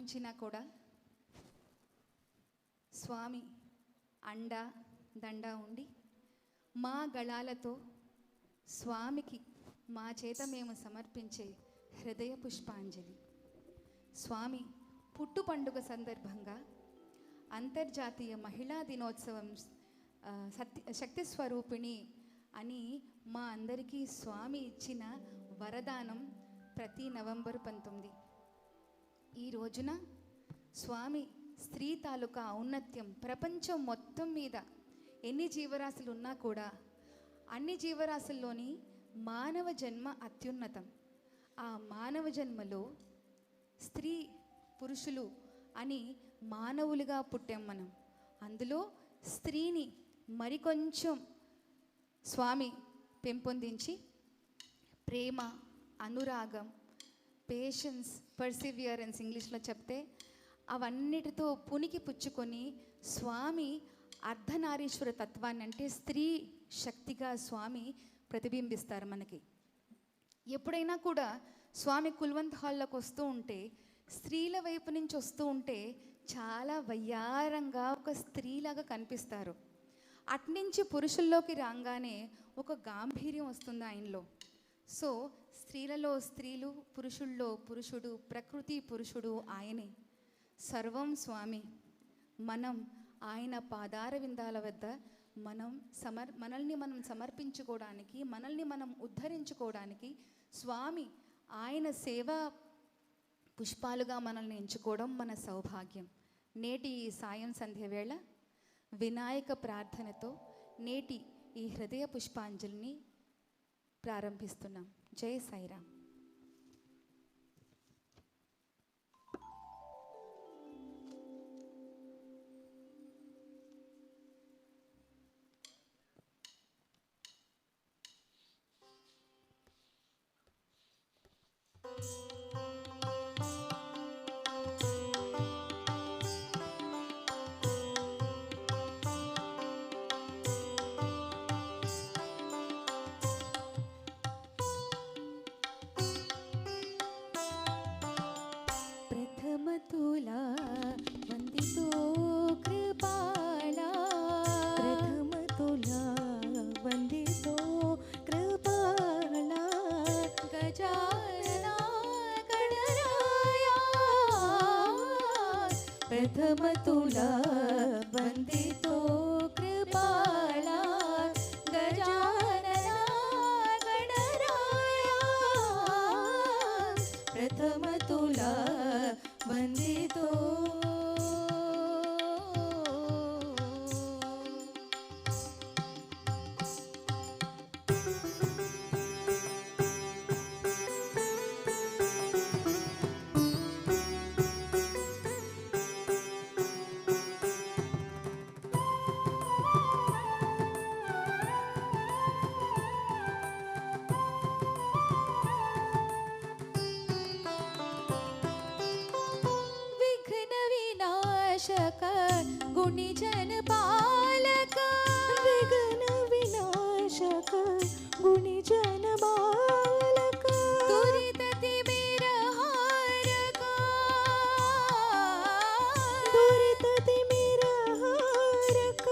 ఆపంచినా కూడా స్వామి అండ దండ ఉండి మా గళాలతో స్వామికి మా చేత మేము సమర్పించే హృదయ పుష్పాంజలి. స్వామి పుట్టు పండుగ సందర్భంగా అంతర్జాతీయ మహిళా దినోత్సవం శక్తి స్వరూపిణి అని మా అందరికీ స్వామి ఇచ్చిన వరదానం ప్రతి నవంబర్ 19 ఈ రోజున స్వామి స్త్రీ తాలూకా ఔన్నత్యం ప్రపంచం మొత్తం మీద ఎన్ని జీవరాశులు ఉన్నా కూడా అన్ని జీవరాశుల్లోని మానవ జన్మ అత్యున్నతం. ఆ మానవ జన్మలో స్త్రీ పురుషులు అని మానవులుగా పుట్టాం మనం. అందులో స్త్రీని మరికొంచెం స్వామి పెంపొందించి ప్రేమ, అనురాగం, పేషెన్స్, పర్సివియరెన్స్ ఇంగ్లీష్లో చెప్తే అవన్నిటితో పునికి పుచ్చుకొని స్వామి అర్ధనారీశ్వర తత్వాన్ని అంటే స్త్రీ శక్తిగా స్వామి ప్రతిబింబిస్తారు మనకి. ఎప్పుడైనా కూడా స్వామి కుల్వంత్ హాల్లోకి వస్తూ ఉంటే స్త్రీల వైపు నుంచి వస్తూ ఉంటే చాలా వయ్యారంగా ఒక స్త్రీలాగా కనిపిస్తారు. అట్నుంచి పురుషుల్లోకి రాగానే ఒక గాంభీర్యం వస్తుంది ఆయనలో. సో స్త్రీలలో స్త్రీలు, పురుషుల్లో పురుషుడు, ప్రకృతి పురుషుడు ఆయనే. సర్వం స్వామి. మనం ఆయన పాదార విందాల వద్ద మనల్ని మనం సమర్పించుకోవడానికి, మనల్ని మనం ఉద్ధరించుకోవడానికి స్వామి ఆయన సేవా పుష్పాలుగా మనల్ని ఎంచుకోవడం మన సౌభాగ్యం. నేటి ఈ సాయం సంధ్య వేళ వినాయక ప్రార్థనతో నేటి ఈ హృదయ పుష్పాంజలిని ప్రారంభిస్తున్నాం. జై సాయిరామ్. तुला वंदितो कृपाला, प्रथम तुला वंदितो कृपाला, गजानना गणराया, प्रथम तुला वंदितो कृपाला, गजानना गणराया, प्रथम तुला वंदितो. गुणिजन पालक, विघ्न विनाशक गुणिजन बालक, दुरित तिमिर हारक, दुरित तिमिर हारक,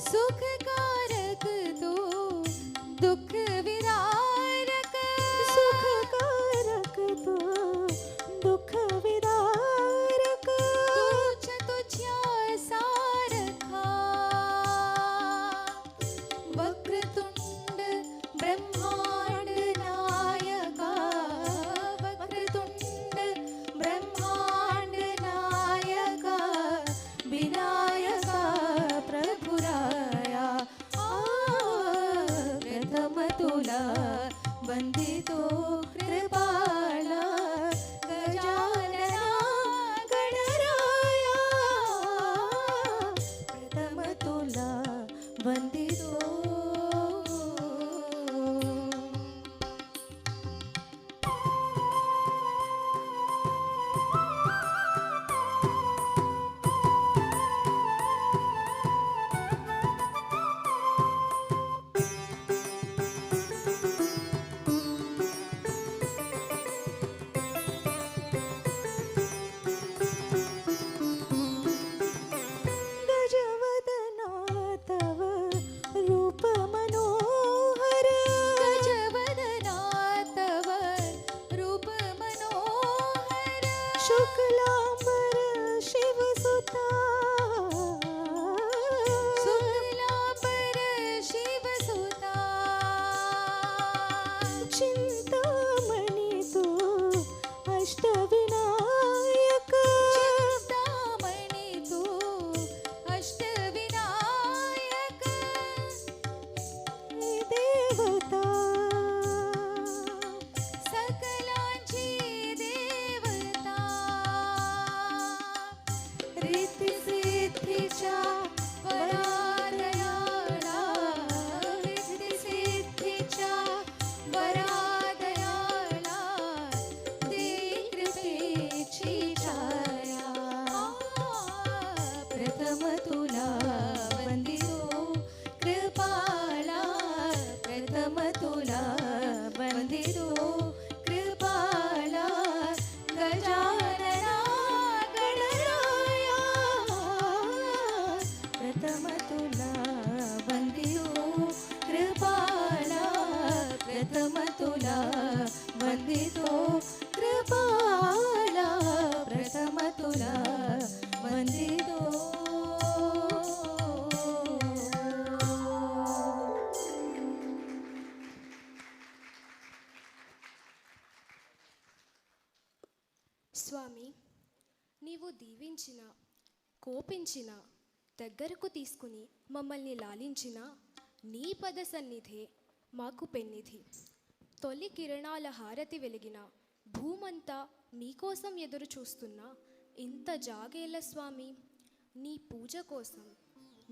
सुखकारक तू दुख विदारक, सुखकारक तू दुख विदारक, तुला वंदितो कृपाला, गजानना शुक्लांबर शिवसुता शुक्लांबर शिवसुता चिंतामणि तू अष्टविनायक चिंतामणि तू अष्टविनायक देवता सकलांची देवता रिद्धी सिद्धीच्या वरादयाला रिद्धी सिद्धीच्या वरादयाला दे कृपेची छाया प्रथम तुला वंदितो कृपाला प्रथम तुला वंदितो कृपाला गजानना गणराया प्रथम तुला वंदितो कृपाला प्रथम तुला वंदितो कृपाला प्रथम तुला वंदितो స్వామి, నీవు దీవించిన, కోపించిన, దగ్గరకు తీసుకుని మమ్మల్ని లాలించిన నీ పద సన్నిధే మాకు పెన్నిధి. తొలి కిరణాల హారతి వెలిగిన భూమంతా నీకోసం ఎదురు చూస్తున్న ఇంత జాగేల స్వామి, నీ పూజ కోసం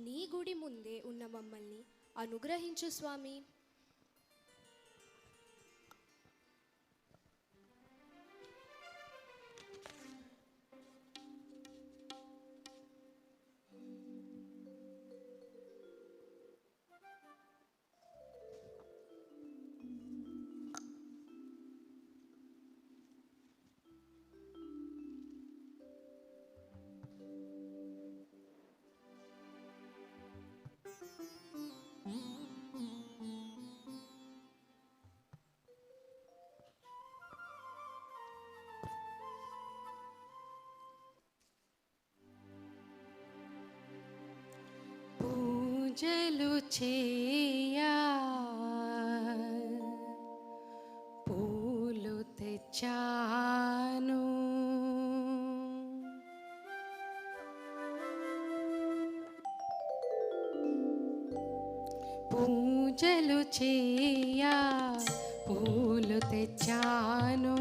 నీ గుడి ముందే ఉన్న మమ్మల్ని అనుగ్రహించు స్వామి. పూజలు చేయా పూలు తెచ్చాను పూజలు చేయా పూలు తెచ్చాను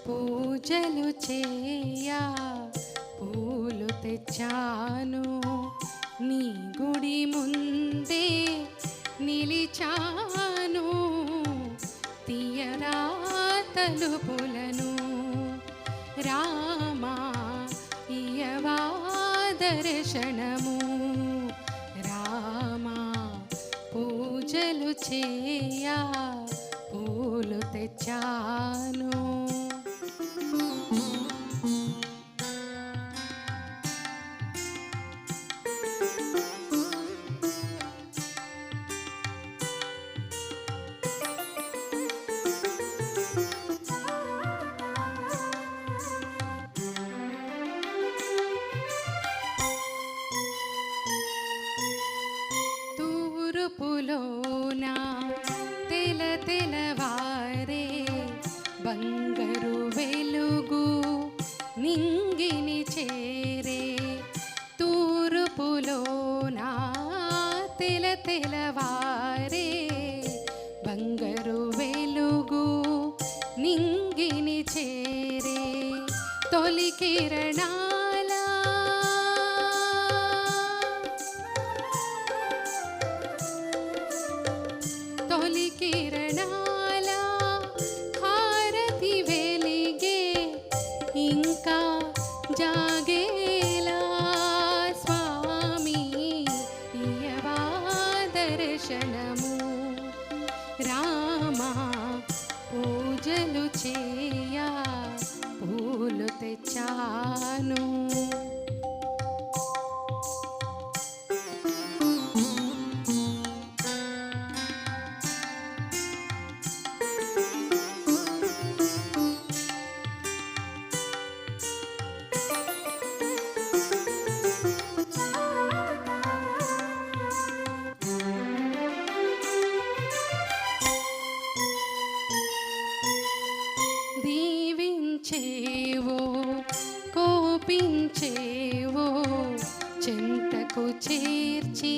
పూజలు చేయా పూలు తెచ్చాను నీ గుడి ముందే నిలిచాను తీయరా తలుపులను రామా ఇయవా దర్శనము రామా పూజలు చేయా పూలు తెచ్చాను తూర్పులోన తెల తెలవారే బంగారు వెలుగు నింగిని చేరే తూర్పులోన తెల తెలవారే బంగారు వెలుగు నింగిని చేరే తొలి కిరణాల తొలి కిరణాల హారతి వెలిగే ఇంకా జాగేలా స్వామి ఇయవా దర్శనము రామా పూజలు చేయా పూలు తెచ్చాను దీవించేవో కోపించేవో చెంతకు చేర్చి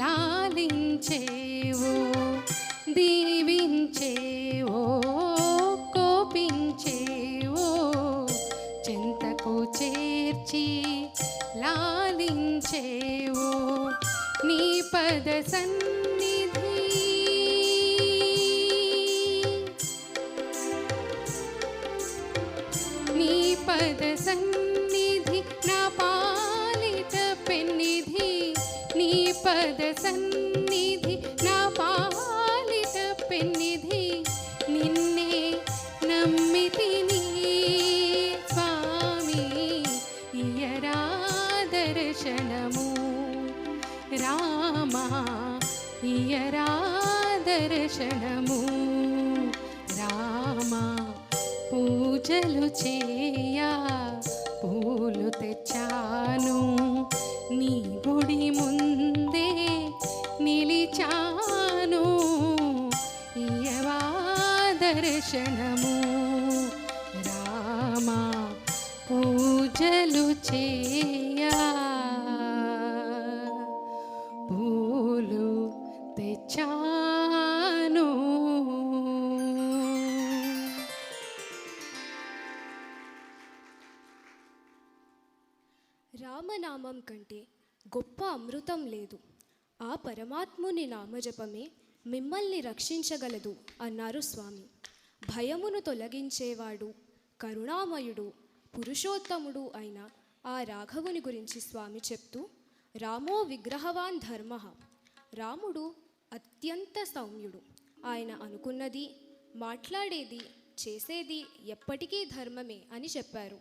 లాలించేవో దీవించేవో కోపించేవో చెంతకు చేర్చి లాలించేవో నీ పద సన్నిధి నీ పద సన్నిధి నా పాలిట పెన్నిధి నీ పద సన్నిధి నా పాలిట పెన్నిధి నిన్నే నమ్మితిని స్వామి ఇయరా దర్శనము రామా ఇయరా దర్శనము రామా పూజలు చేయా పూలు తెచ్చాను నీ గుడి ముందే నిలిచాను ఇయవా దర్శనము రామా పూజలు చేయా పూలు తెచ్చాను. రామనామం కంటే గొప్ప అమృతం లేదు. ఆ పరమాత్ముని నామజపమే మిమ్మల్ని రక్షించగలదు అన్నారు స్వామి. భయమును తొలగించేవాడు, కరుణామయుడు, పురుషోత్తముడు అయిన ఆ రాఘవుని గురించి స్వామి చెప్తూ, రామో విగ్రహవాన్ ధర్మ, రాముడు అత్యంత సౌమ్యుడు. ఆయన అనుకున్నది, మాట్లాడేది, చేసేది ఎప్పటికీ ధర్మమే అని చెప్పారు.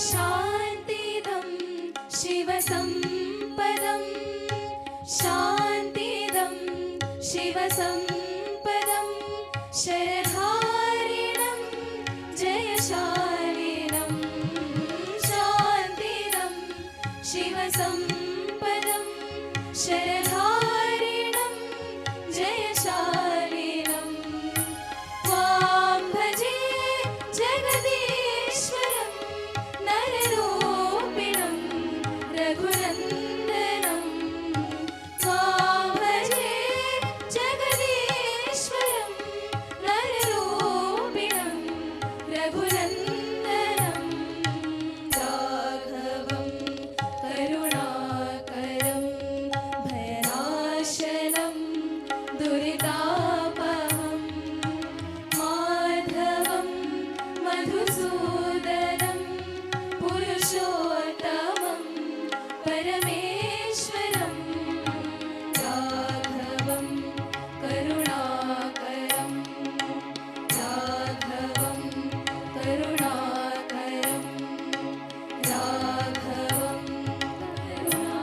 शान्तिदं शिवसम्पदं शान्तिदं शिवसम्पदं शरधारिणं जयशालिनं शान्तिदं शिवसम्पदं शरधारिणं जयशालिनं त्वां भजे जगदीश्वरं नररूपिणं रघुनन्दनं त्वां भजे जगदीश्वरं नररूपिणं रघुनन्दनं राघवं करुणाकरं भयनाशनं दुरितापहं माधवं मधुसूदनं पुरुषोत्तमं परमेश्वरं राघवं करुणाकरं राघवं करुणाकरं राघवं करुणाकरम्।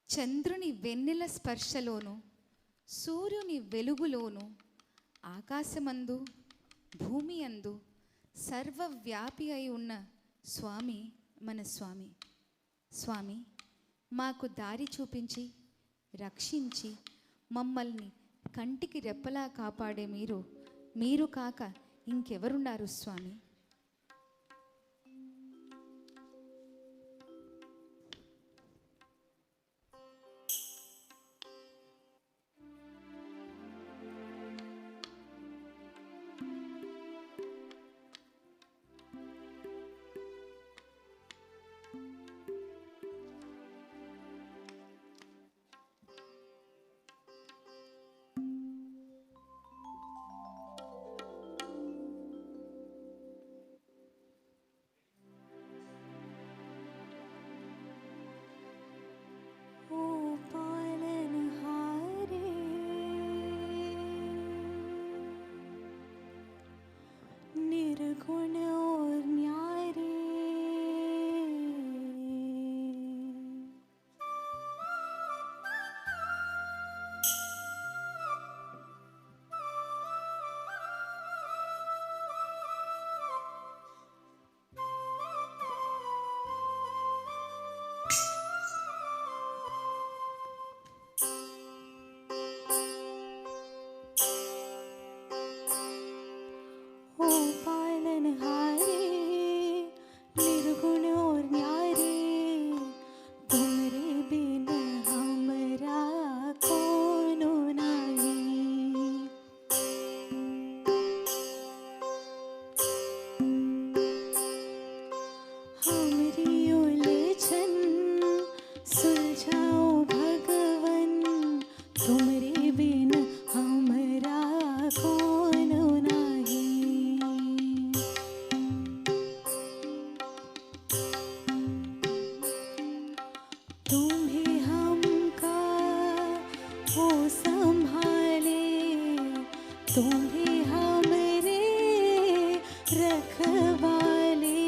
చంద్రుని వెన్నెల స్పర్శలోను సూర్యుని వెలుగులోను ఆకాశమందు భూమి అందు సర్వవ్యాపి అయి ఉన్న స్వామి మన స్వామి. స్వామి, మాకు దారి చూపించి రక్షించి మమ్మల్ని కంటికి రెప్పలా కాపాడే మీరు కాక ఇంకెవరున్నారు స్వామి? निर्गुण और न्यारे ओ पालनहारे निर्गुण और न्यारे तुमरे बिन हमरा कोनो नहीं। हमरी उलझन सुलझाओ भगवन तुमरे बिन हमरा कोनो नहीं। तुम्हें हमका हो संभाले तुम्हें हमरे रखवाले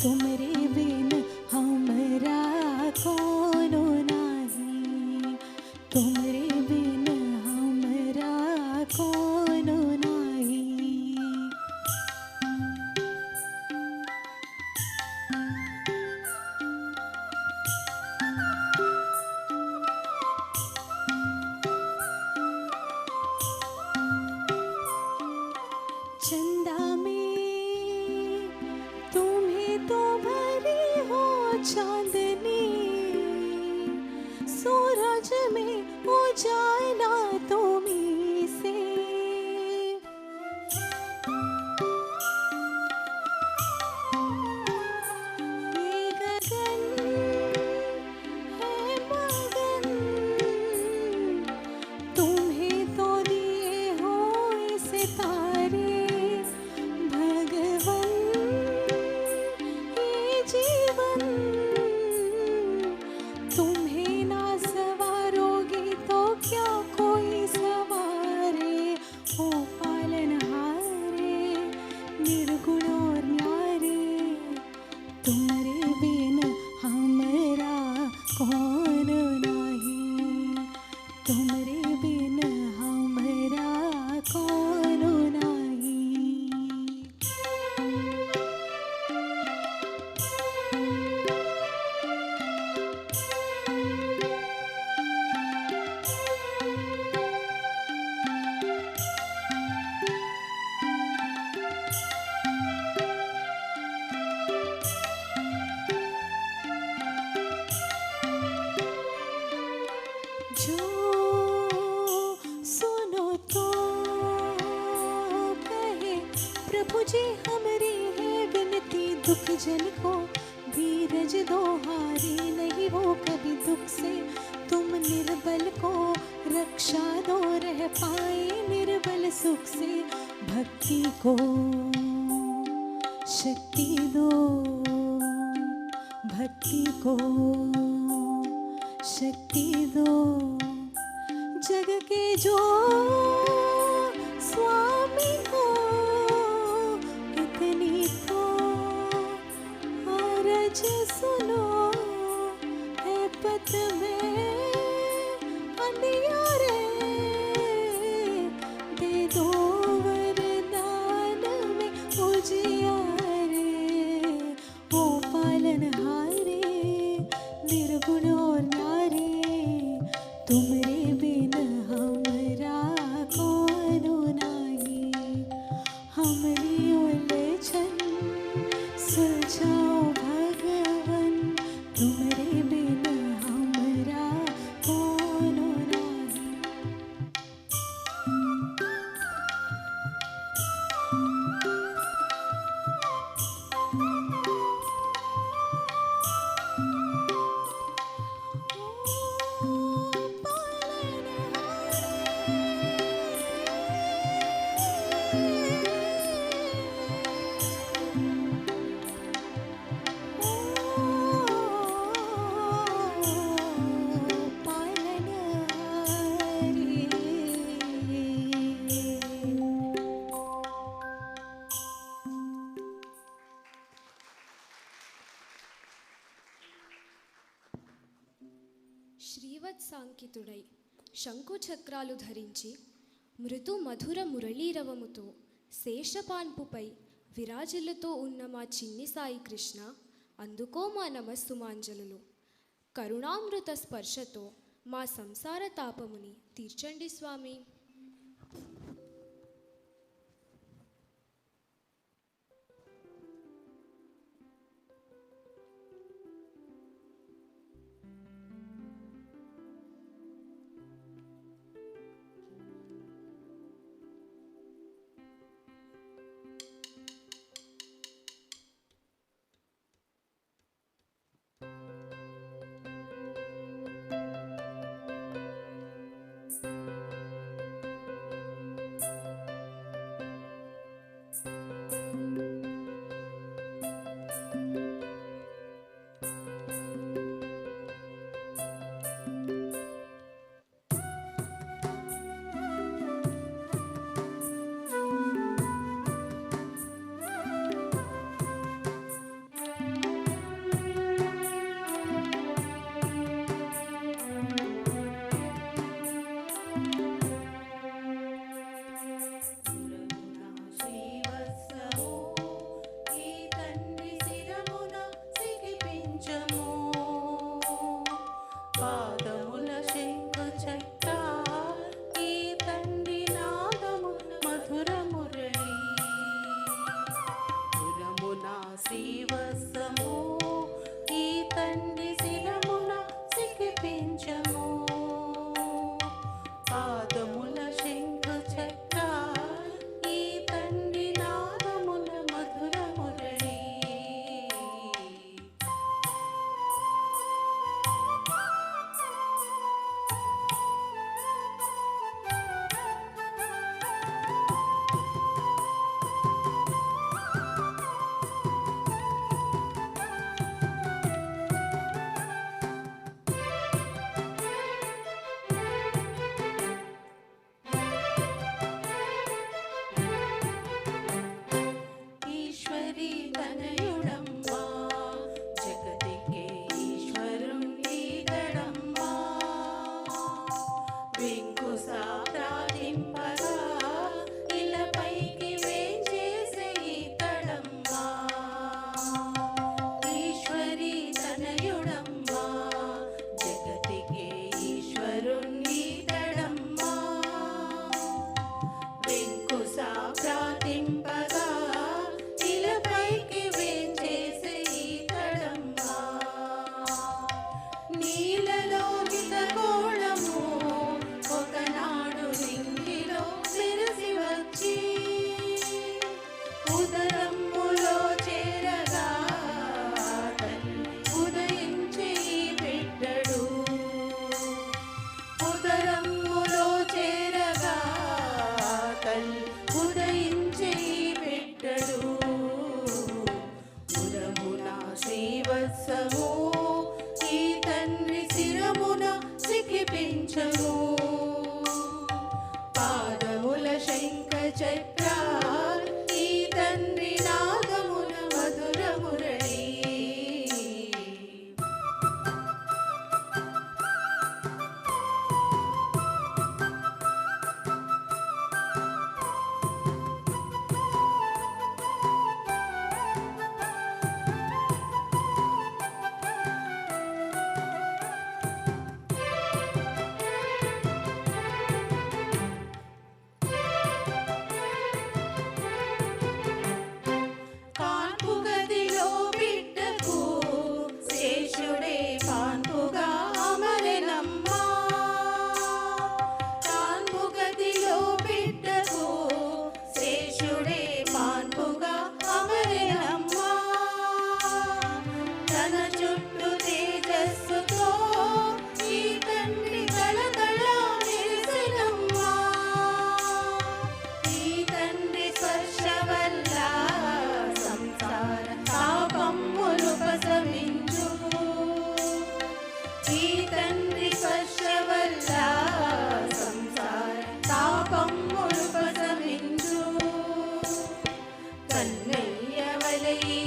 तुमरे बिन हमरा कोनो नहीं। तुमरे बिन हमरा कोनो नहीं। चंदा में तुम्हें तो भरी हो चांदनी सूरज में उजाला तुम्हीं से। ये तुम्हारे बिन हमरा कौन नाही, तुम्हारे बिन हमरा कौन नाही। जो सुनो तो कहे प्रभु जी हमारी है विनती, दुख जन को धीरज दो, हारी नहीं वो कभी दुख से, तुम निर्बल को रक्षा दो, रह पाए निर्बल सुख से, भक्ति को शक्ति दो, भक्ति को शक्ति दो। जग के जो स्वामी हो इतनी तो अरज सुनो, है पथ में अंधियारे, दे दो वरदान में उजियारे, ओ पालनहारे निर्गुण और नारी, तुम्हारे बिन हमरा कौन नाही, हमरी उलझन सुलझाओ भगवन, तुम्हारे बिन हमरा कौन नाही। శ్రీవత్సాంకితుడై శంకుచక్రాలు ధరించి మృదు మధుర మురళీరవముతో శేషపాన్పుపై విరాజిల్లుతూ ఉన్న మా చిన్ని సాయి కృష్ణ, అందుకో మా నమస్సుమాంజలులు. కరుణామృత స్పర్శతో మా సంసార తాపముని తీర్చండి స్వామి.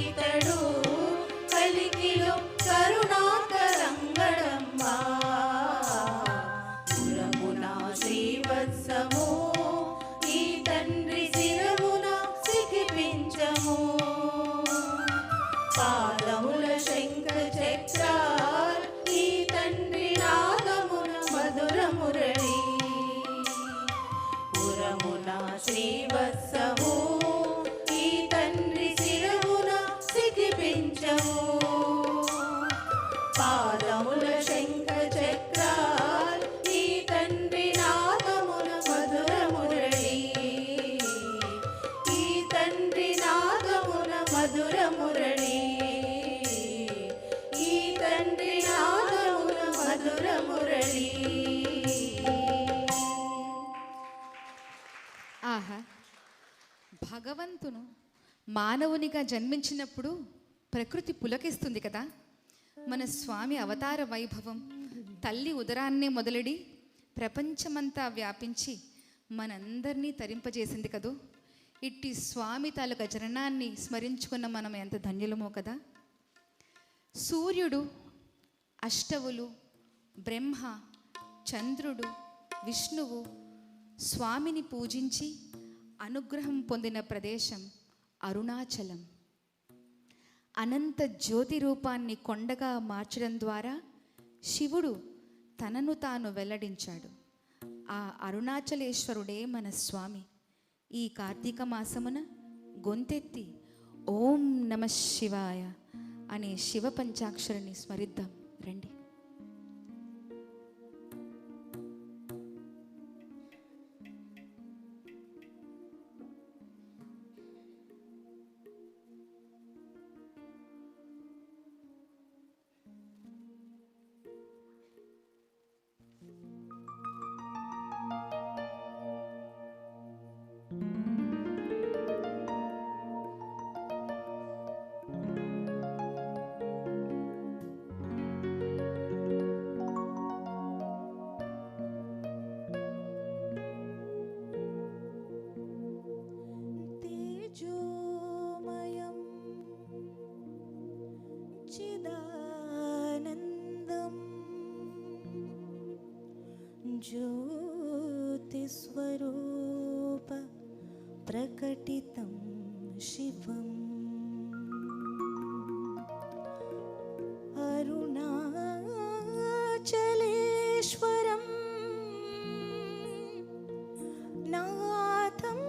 ఈతడు కలికిలో కరుణాకరంగడమ్మా పురమున శ్రీవత్సము ఈ తండ్రి శిరమున సిగిపించము పాదముల శంఖ చక్రాల్ ఈ తండ్రి నాదమున మధుర మురళి పురమున శ్రీవత్సము ఈ తండ్రి శిరమున సిగిపించము పాదముల శంఖ చక్రాల్ ఈ తండ్రి నాదమున మధుర మురళి ఈ తండ్రి నాదమున మధుర మురళి ఈ తండ్రి నాదమున మధుర మురళి. ఆహా, భగవంతును మానవునిగా జన్మించినప్పుడు ప్రకృతి పులకిస్తుంది కదా. మన స్వామి అవతార వైభవం తల్లి ఉదరాన్నే మొదలెడి ప్రపంచమంతా వ్యాపించి మనందరినీ తరింపజేసింది కదూ. ఇట్టి స్వామి తాలూక జననాన్ని స్మరించుకున్న మనం ఎంత ధన్యులమో కదా. సూర్యుడు, అష్టవులు, బ్రహ్మ, చంద్రుడు, విష్ణువు స్వామిని పూజించి అనుగ్రహం పొందిన ప్రదేశం అరుణాచలం. అనంత జ్యోతి రూపాన్ని కొండగా మార్చడం ద్వారా శివుడు తనను తాను వెల్లడించాడు. ఆ అరుణాచలేశ్వరుడే మన స్వామి. ఈ కార్తీక మాసమున గొంతెత్తి ఓం నమ శివాయ అనే శివ పంచాక్షరిని స్మరిద్దాం రండి. तेजोमयं चिदानन्दं ज्योतिस्वरूप प्रकटितं शिवम् अरुणाचलेश्वरं नाथं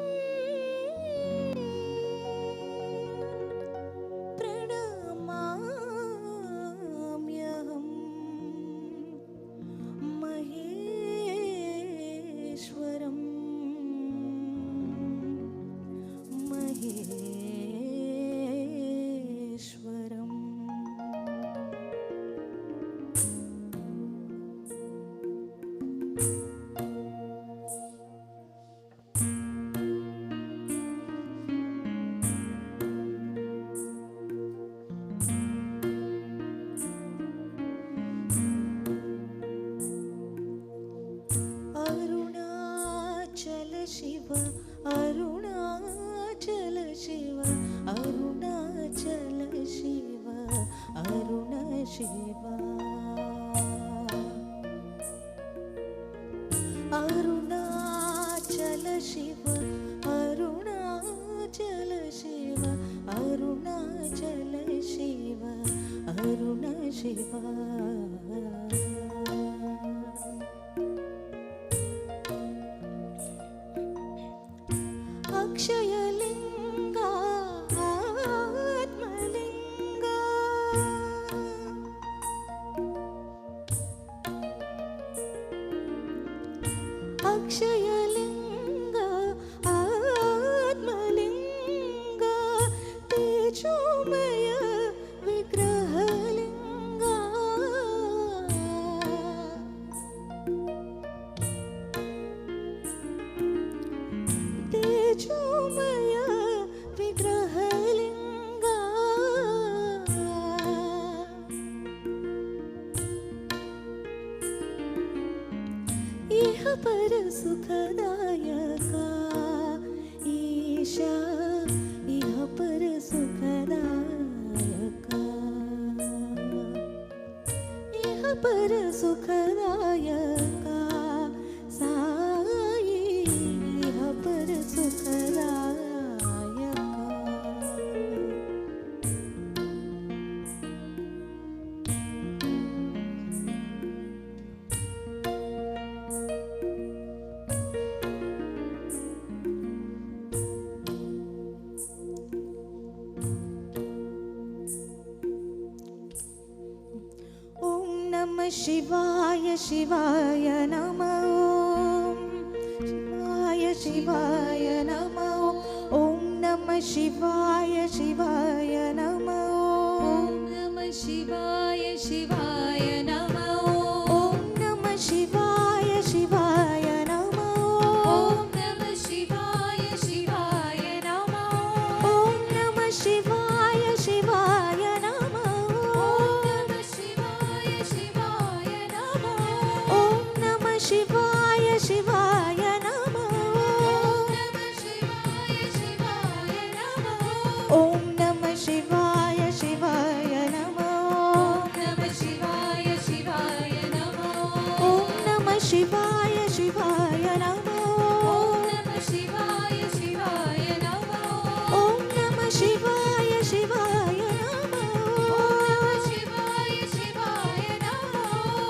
प्रणमाम्यहं महेश्वरं महेश्वरम् अरुणाचल शिव अरुणाचल शिव अरुणाचल शिव अरुण शिव अरुणाचल शिव अरुणाचल शिव अरुणाचल शिव अरुण शिव अक्षयलिंगा आत्मलिंगा अक्षयलिंगा आत्मलिंगा तेजोमय विग्रहलिंगा तेजोमय विग्रहलिंगा इह पर सुखदायका ईशा इह पर सुखदायका पर सुखदायका साई इह पर सुखदायका। ओम नमः शिवाय शिवाय नमः शिवाय शिवाय नमः। ओम नमः शिवाय शिवाय नमः। ఓం నమ శివాయ శివాయ నమో ओम नमः शिवाय शिवाय नमः। ఓం నమ శివాయ శివాయ నమో ओम नमः शिवाय शिवाय नमः। ఓం నమ శివాయ శివాయ నమో ओम नमः शिवाय शिवाय नमः। ఓం నమ శివాయ శివాయ నమో ओम नमः शिवाय शिवाय नमः। ఓం నమ శివాయ శివాయ నమో ओम नमः शिवाय शिवाय नमः।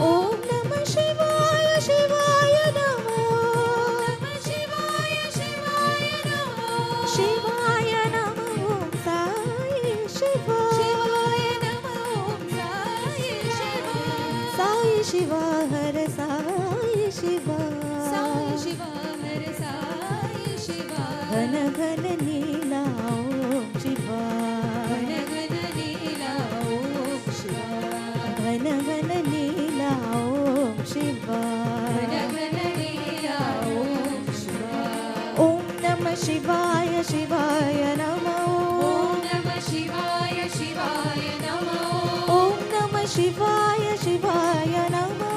ఓం నమ శివాయ శివాయ నమో ओम नमः शिवाय शिवाय नमः। शिवाय नमः ओम साई शिवा। साई शिवा हर साई शिवा। घन घन नीला ओम शिवा। घन घन नीला ओम शिवा। ओम नमः शिवाय शिवाय नमः। ఓం నమ శివాయ శివాయ నమో ओम नमः शिवाय शिवाय नमः।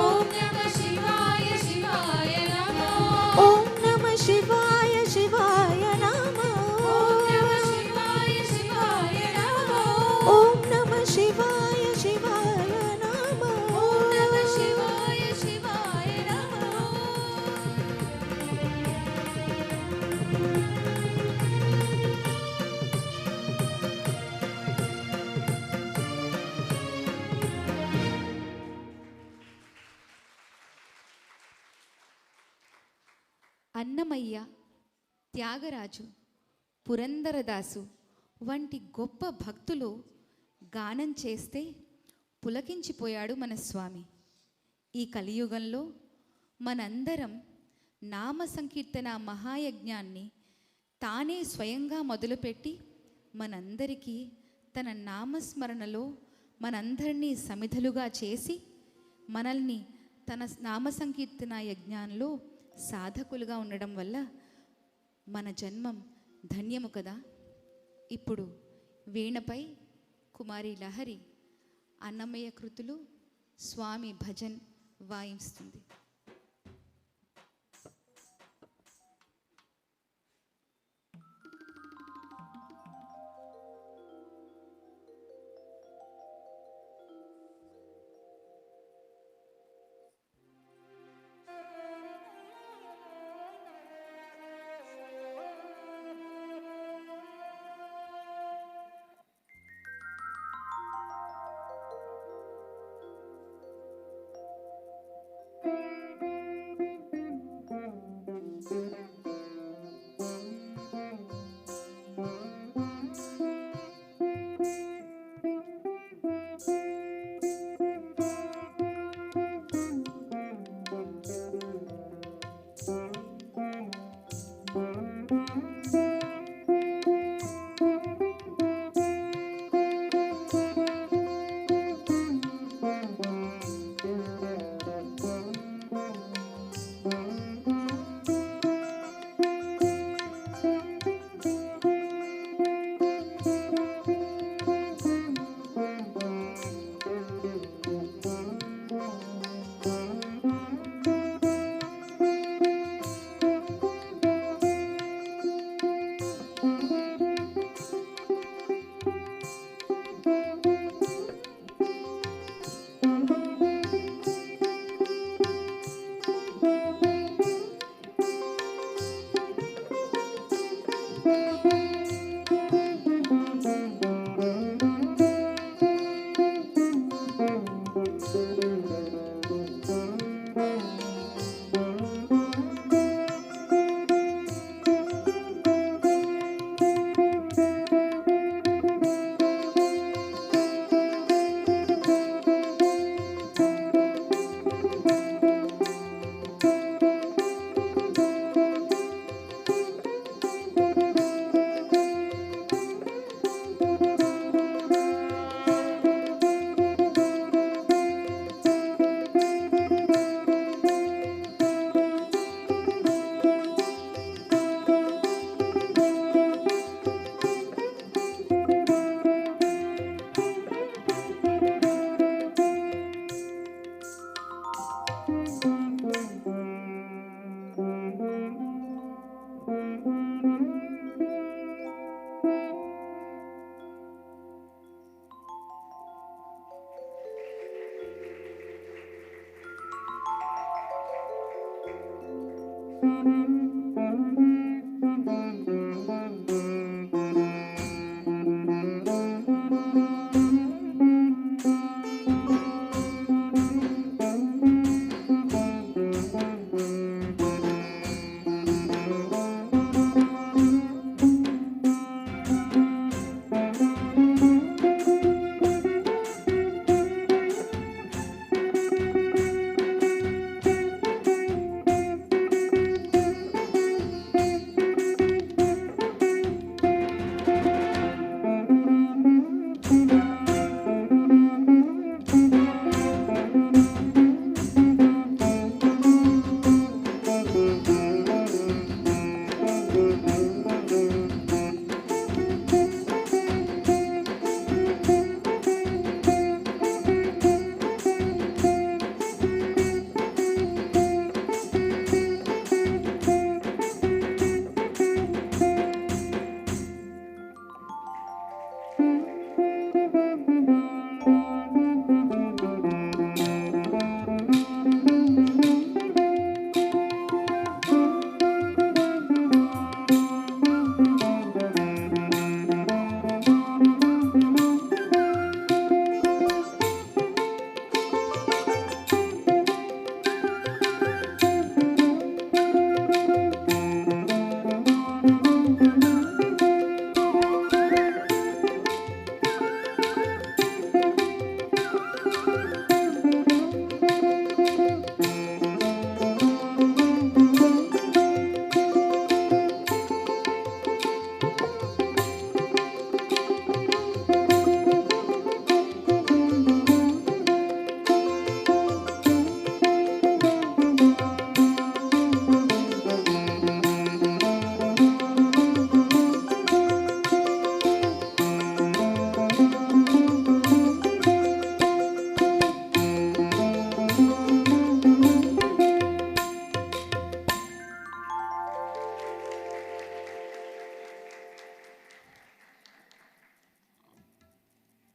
ఓం నమ శివాయ శివాయ నమో ओम नमः शिवाय शिवाय नमः। ఓం నమ శివాయ శివాయ నమో ओम नमः शिवाय शिवाय नमः। ఓం నమ శివాయ శివాయ నమో అన్నమయ్య, త్యాగరాజు, పురందరదాసు వంటి గొప్ప భక్తులు గానం చేస్తే పులకించిపోయాడు మన స్వామి. ఈ కలియుగంలో మనందరం నామ సంకీర్తన మహాయజ్ఞాన్ని తానే స్వయంగా మొదలుపెట్టి మనందరికీ తన నామస్మరణలో మనందరినీ సమిధలుగా చేసి మనల్ని తన నామ సంకీర్తన యజ్ఞంలో సాధకులుగా ఉండడం వల్ల మన జన్మం ధన్యము కదా. ఇప్పుడు వీణపై కుమారి లహరి అన్నమయ్య కృతులు స్వామి భజన్ వాయిస్తుంది.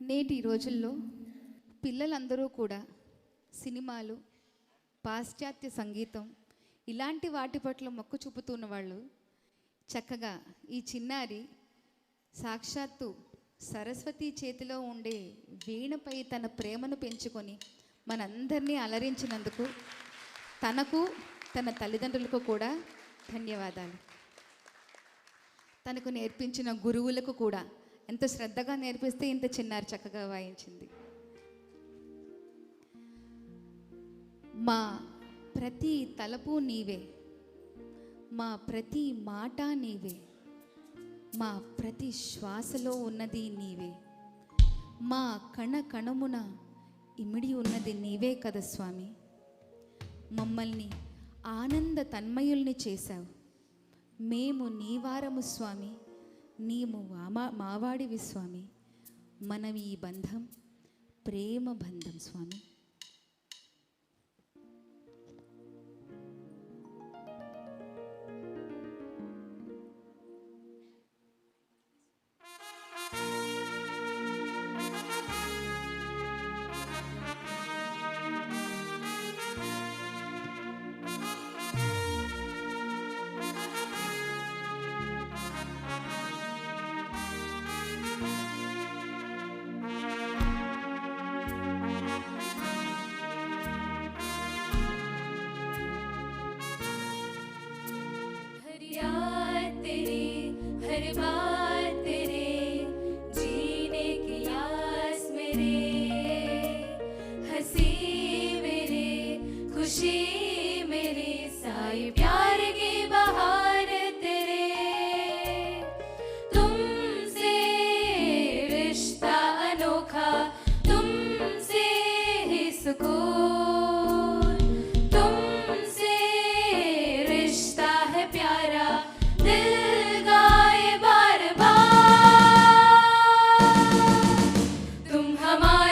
నేటి రోజుల్లో పిల్లలందరూ కూడా సినిమాలు, పాశ్చాత్య సంగీతం ఇలాంటి వాటి పట్ల మొక్కు చూపుతున్న వాళ్ళు చక్కగా ఈ చిన్నారి సాక్షాత్తు సరస్వతి చేతిలో ఉండే వీణపై తన ప్రేమను పెంచుకొని మనందరినీ అలరించినందుకు తనకు తన తల్లిదండ్రులకు కూడా ధన్యవాదాలు. తనకు నేర్పించిన గురువులకు కూడా ఎంత శ్రద్ధగా నేర్పిస్తే ఇంత చిన్నారి చక్కగా వాయించింది. మా ప్రతి తలపు నీవే, మా ప్రతి మాట నీవే, మా ప్రతి శ్వాసలో ఉన్నది నీవే, మా కణ కణమున ఇమిడి ఉన్నది నీవే కదా స్వామి. మమ్మల్ని ఆనంద తన్మయుల్ని చేశావు. మేము నీవారము స్వామి, నీవు మావాడివి స్వామి. మనం ఈ బంధం ప్రేమ బంధం స్వామి. हर बात तेरे जीने की आस मेरे, हंसी मेरे खुशी मेरी साई प्यार की बहार तेरे, तुमसे रिश्ता अनोखा तुमसे ही सुकून, तुमसे रिश्ता है प्यारा दिल गाए बार बार, तुम हमारे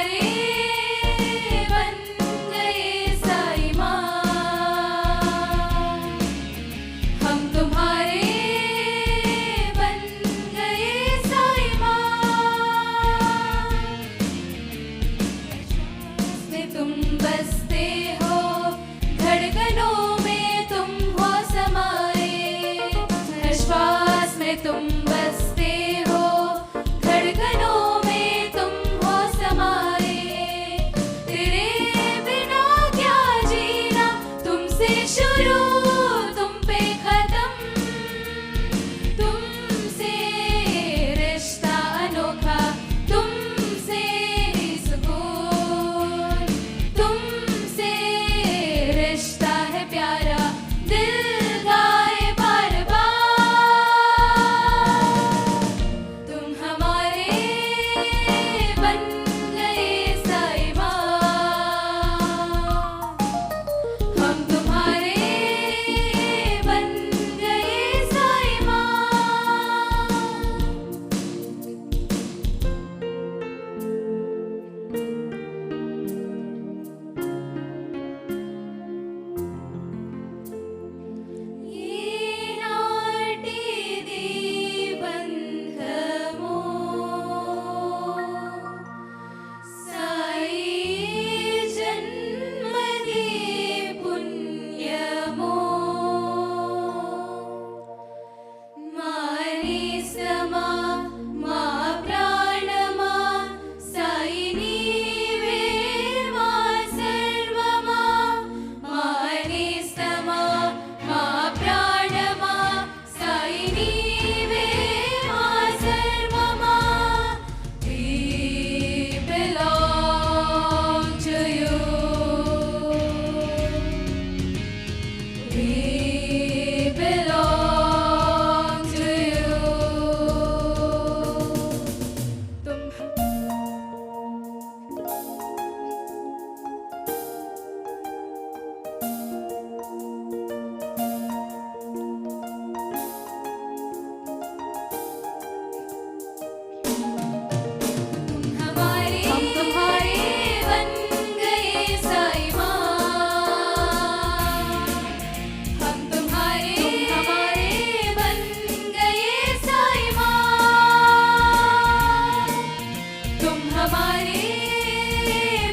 तुम हमारे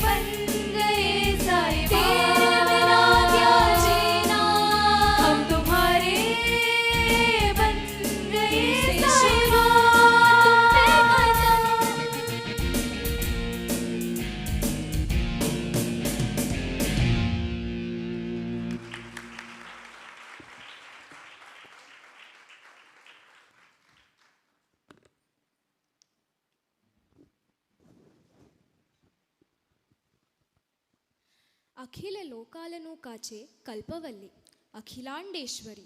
बन गए साहिबा, तेरे बिना क्या जीना, हम तुम्हारे बन गए साहिबा, तुम पे कदम। అఖిల లోకాలను కాచే కల్పవల్లి, అఖిలాండేశ్వరి,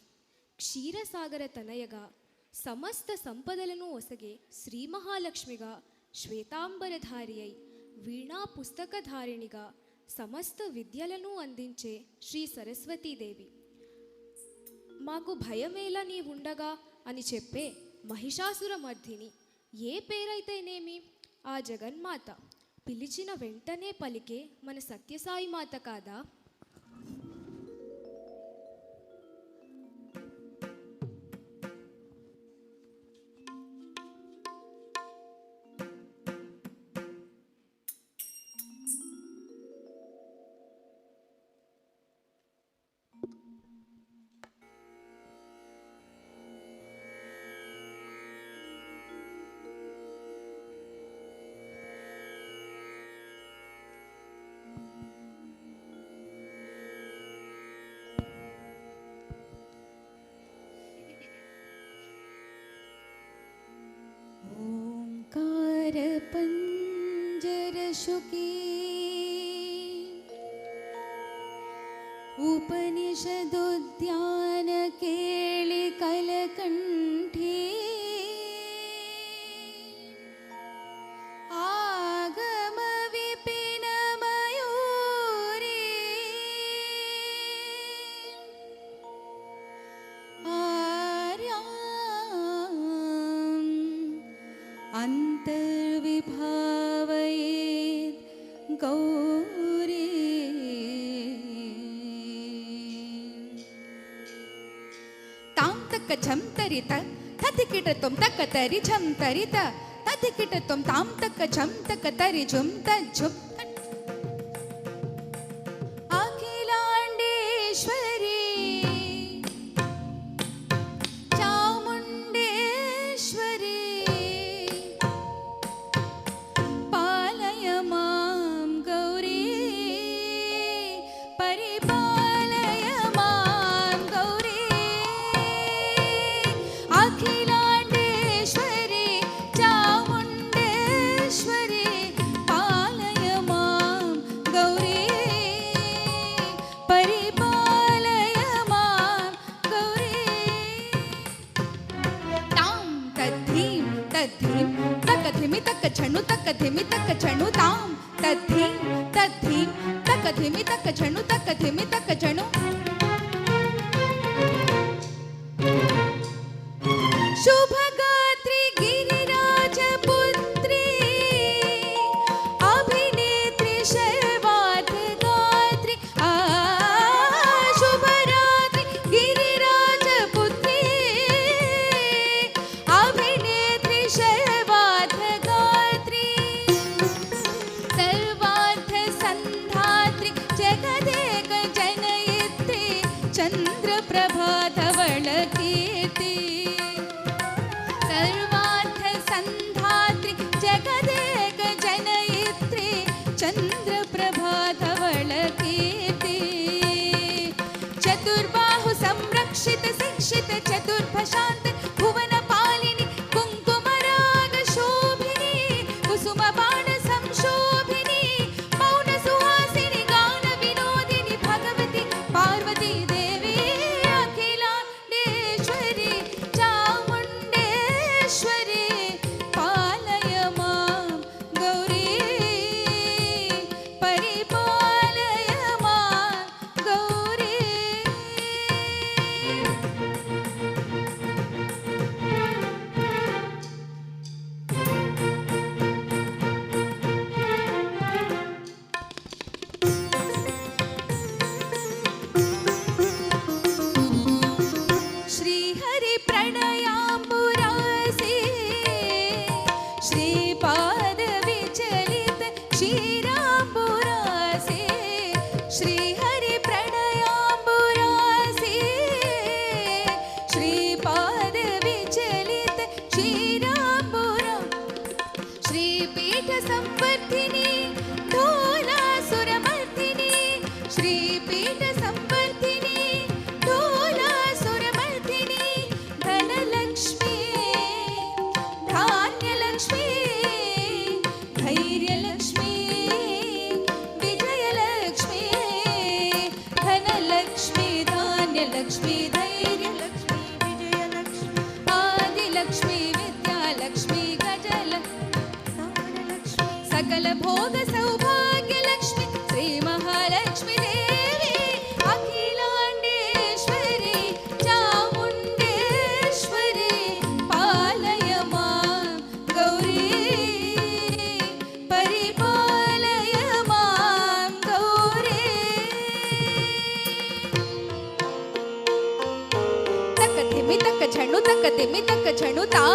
క్షీరసాగర తనయగా, సమస్త సంపదలను ఒసగే శ్రీ మహాలక్ష్మిగా, శ్వేతాంబరధారి అయి వీణా పుస్తకధారిణిగా, సమస్త విద్యలను అందించే శ్రీ సరస్వతీదేవి. మాకు భయమేలా నీవుండగా అని చెప్పే మహిషాసుర మర్దిని, ఏ పేరైతేనేమి ఆ జగన్మాత పిలిచిన వెంటనే పలికే మన సత్యసాయి మాత కాదా? ओंकार पंजर शुकी उपनिषदुद्यान केळि कलकंठी आगम विपिन मयूरी अंतर्विभावयेत् गौरी तां तक झं तरित तदिकिट तुम तक तरि झं तरित तदिकिट तुम तां तक झं तक तरि झुम तज्झुम अखिलांडेश्वरी झणु तक धिमि तक झणु ताम तद्धीम तद्धीम तक धिमि तक झणु तक धिमि तक झणु शुभगात्री गिरिराज पुत्री अभिनेत्री शैवात गात्री शुभरात्रि गिरिराज पुत्री अभिनेत्री शैवात चंद्रप्रभा धवल कीर्ति सर्वार्थ संधात्री जगदेक जनयित्री चंद्रप्रभा धवल कीर्ति चतुर्बाहु संरक्षित शिक्षित चतुर्भशांत भुवन पालिनी कुंकुमराग शोभिनी कुसुम बाण संशोभिनी मौन सुहासिनी गान विनोदिनी भगवती पार्वती सकल भोग सौभाग्य लक्ष्मी श्री महालक्ष्मी देवी अखिलांडेश्वरी चामुंडेश्वरी पालय मां गौरी परिपालय मां गौरी तक धिमि तक झणु तक धिमि तक झणु ता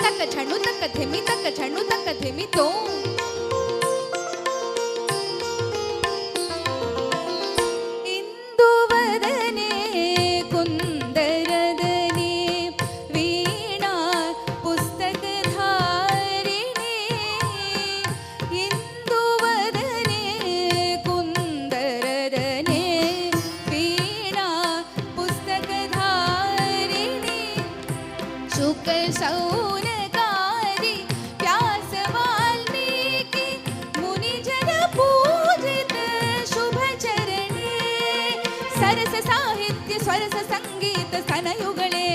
तक झणु तक धिमि तक झणु तक धिमि तो इंदुवदने कुंदरदने वीणा पुस्तकधारिणे इंदुवदने कुंदरदने वीणा पुस्तकधारिणे शुक सौनकादि व्यास वाल्मीकि मुनिजन पूजित शुभ चरणे सरस साहित्य स्वरस संगीत स्तनयुगळे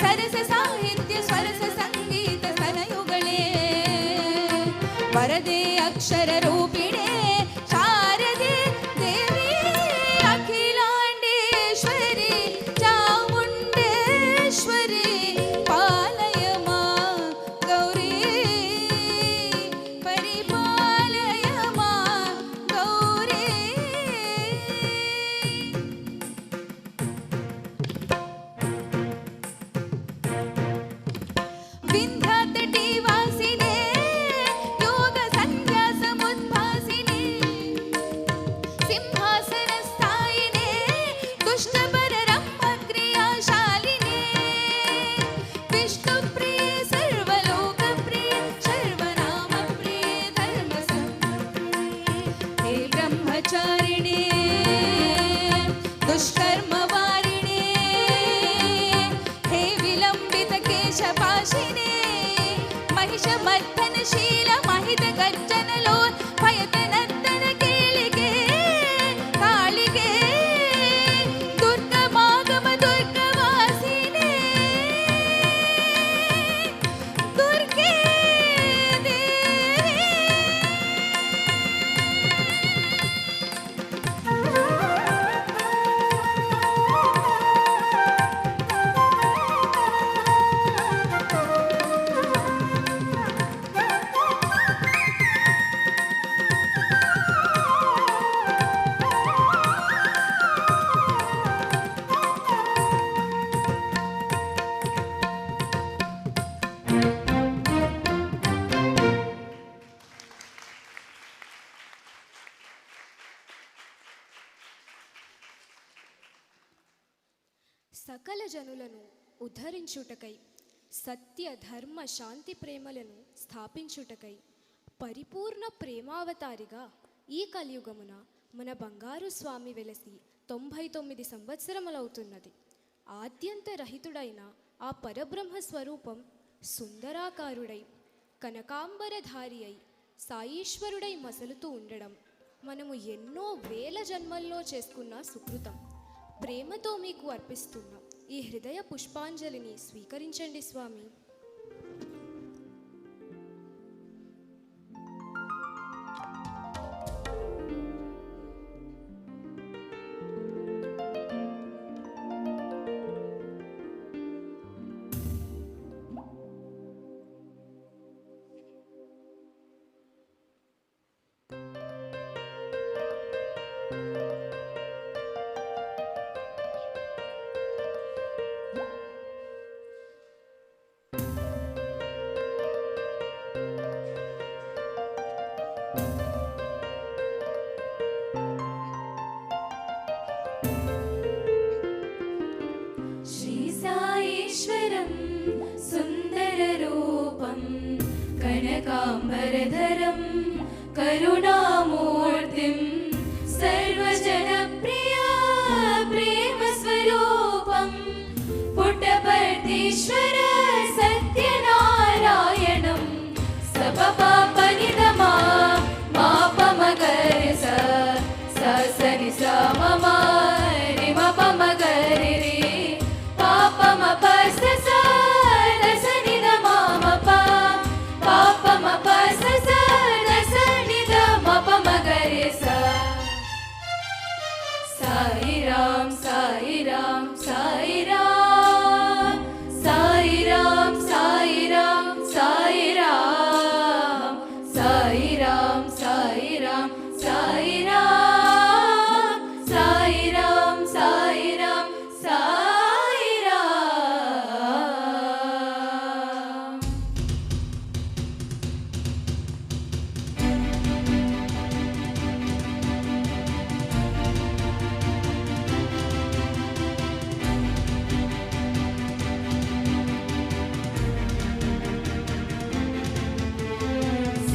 सरस साहित्य स्वरस संगीत स्तनयुगळे वरदे अक्षर रूपिणे शारदे देवी अखिलांडेश्वरी चामुंडेश्वरी पालय मां गौरी परिपालय मां गौरी विंध्यातटी वासिने योग संध्या समुद्भासिने सिंहासनस्थायिने दुष्टपरब्रह्मक्रियाशालिने विष्णुप्रिये सर्वलोकप्रिये सर्वनामप्रिये धर्मसम्प्रिये हे ब्रह्मचारिणे दुष्कर्मवारिणे हे विलम्बित केशपाशिने महिषमर्दनशील महित गर्जनलो भयतनर्दन केलिगे कालिगे दुर्गमागम दुर्गवासिने दुर्गे देवी సకల జనులను ఉద్ధరించుటకై సత్య ధర్మ శాంతి ప్రేమలను స్థాపించుటకై పరిపూర్ణ ప్రేమావతారిగా ఈ కలియుగమున మన బంగారు స్వామి వెలసి 99 సంవత్సరములవుతున్నది. ఆద్యంత రహితుడైన ఆ పరబ్రహ్మ స్వరూపం సుందరాకారుడై కనకాంబరధారి అయి సాయీశ్వరుడై మసలుతూ ఉండడం మనము ఎన్నో వేల జన్మల్లో చేసుకున్న సుకృతం. ప్రేమతో మీకు అర్పిస్తున్న ఈ హృదయ పుష్పాంజలిని స్వీకరించండి స్వామి. कनकाम्बरधरं करुणामूर्तिं सर्वजनप्रिया प्रेमस्वरूपं पुट्टपर्तीश्वर सत्यनारायणं सबपापनिदमा मापमगर स सनि स मम रिमपमगर रे पापमपस स दसनिदमा मप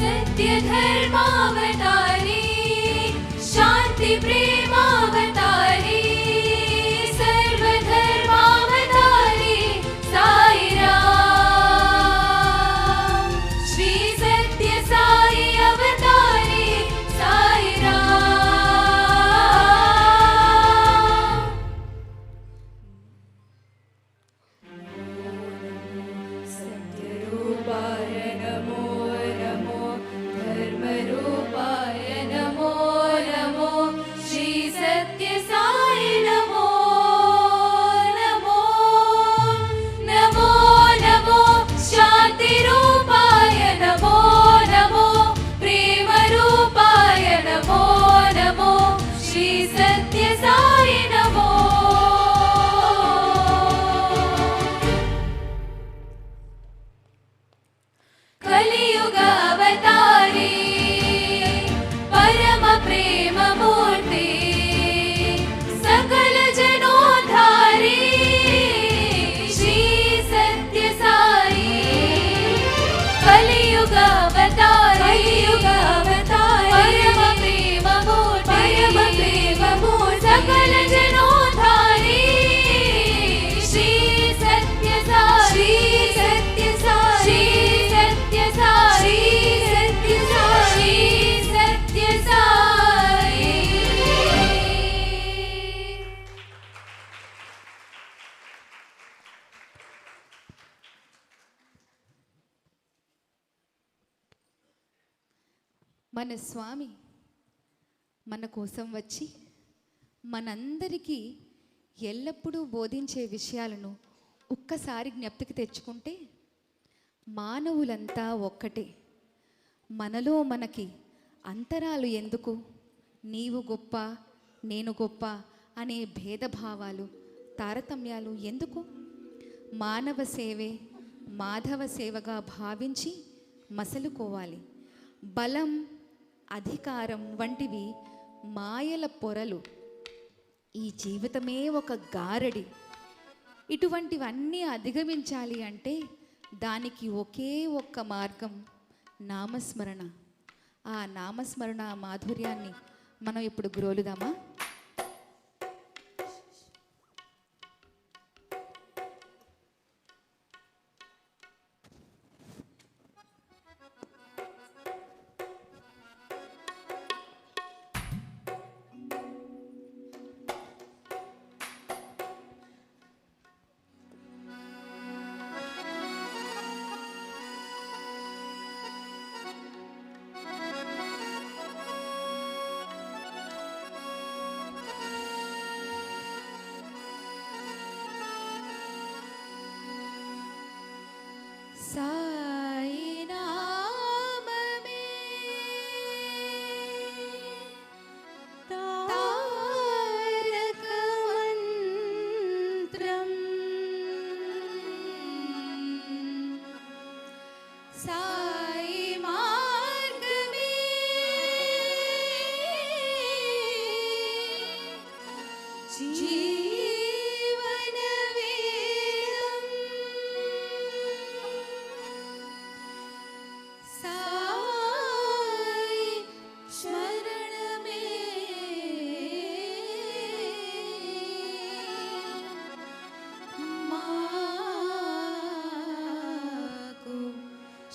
सत्यधर्मावतारी शान्ति प्रेमावतारी सर्वधर्मावतारी साई राम श्री सत्य साई अवतारी साई राम सत्यरूपाय नमो नमो धर्मरूपाय नमो नमो श्री सत्य साई नमो नमो नमो नमो शान्तिरूपाय नमो नमो प्रेमरूपाय नमो नमो श्री सत्य साई नमो कलियुग अवतारी परम प्रेम मूर्ति सकल जनोद्धारी श्री सत्य साई कलियुग अवतारी परम प्रेम मूर्ति सकल जनोद्धारी श्री सत्य साई श्री सत्य साई श्री सत्य साई सत्य साई మన స్వామి మన కోసం వచ్చి మనందరికీ ఎల్లప్పుడూ బోధించే విషయాలను ఒక్కసారి జ్ఞప్తికి తెచ్చుకుంటే మానవులంతా ఒక్కటే, మనలో మనకి అంతరాలు ఎందుకు, నీవు గొప్ప నేను గొప్ప అనే భేదభావాలు తారతమ్యాలు ఎందుకు? మానవ సేవే మాధవ సేవగా భావించి మసలుకోవాలి. బలం అధికారం వంటివి మాయల పొరలు, ఈ జీవితమే ఒక గారడి. ఇటువంటివన్నీ అధిగమించాలి అంటే దానికి ఒకే ఒక్క మార్గం నామస్మరణ. ఆ నామస్మరణ మాధుర్యాన్ని మనం ఇప్పుడు గ్రోలుదామా? साई नाम में तारक मंत्रम साई मार्ग में जीवन वेदम साई शरण में माँ को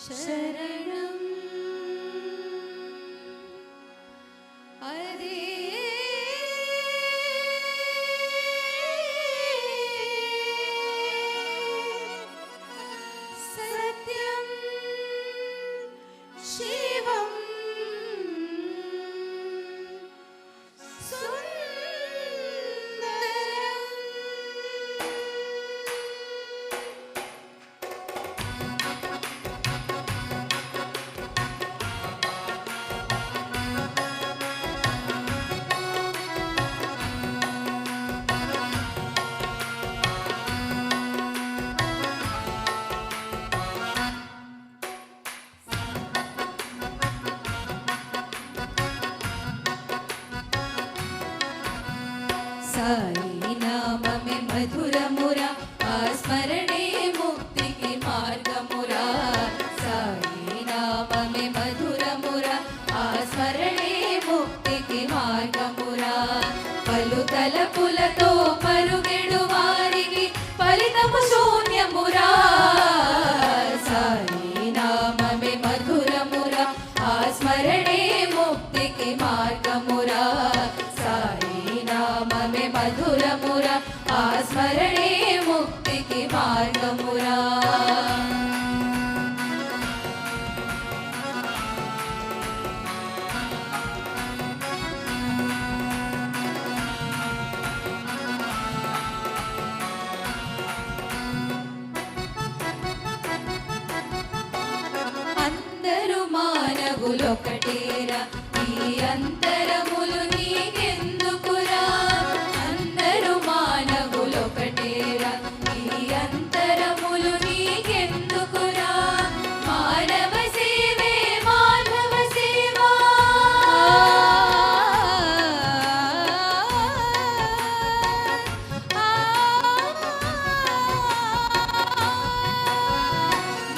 शरणम अरे सत्यम शिवम साई नाम में मधुर मुरा स्मरणे मुक्ति की मार्ग मुरा साई नाम में मधुर అందరూ మానవులొకటేరా ఈ అంతరములు నీకెందుకురా అందరూ మానవులొకటేరా ఈ అంతరములు నీకెందుకురా మానవ సేవే మాధవ సేవా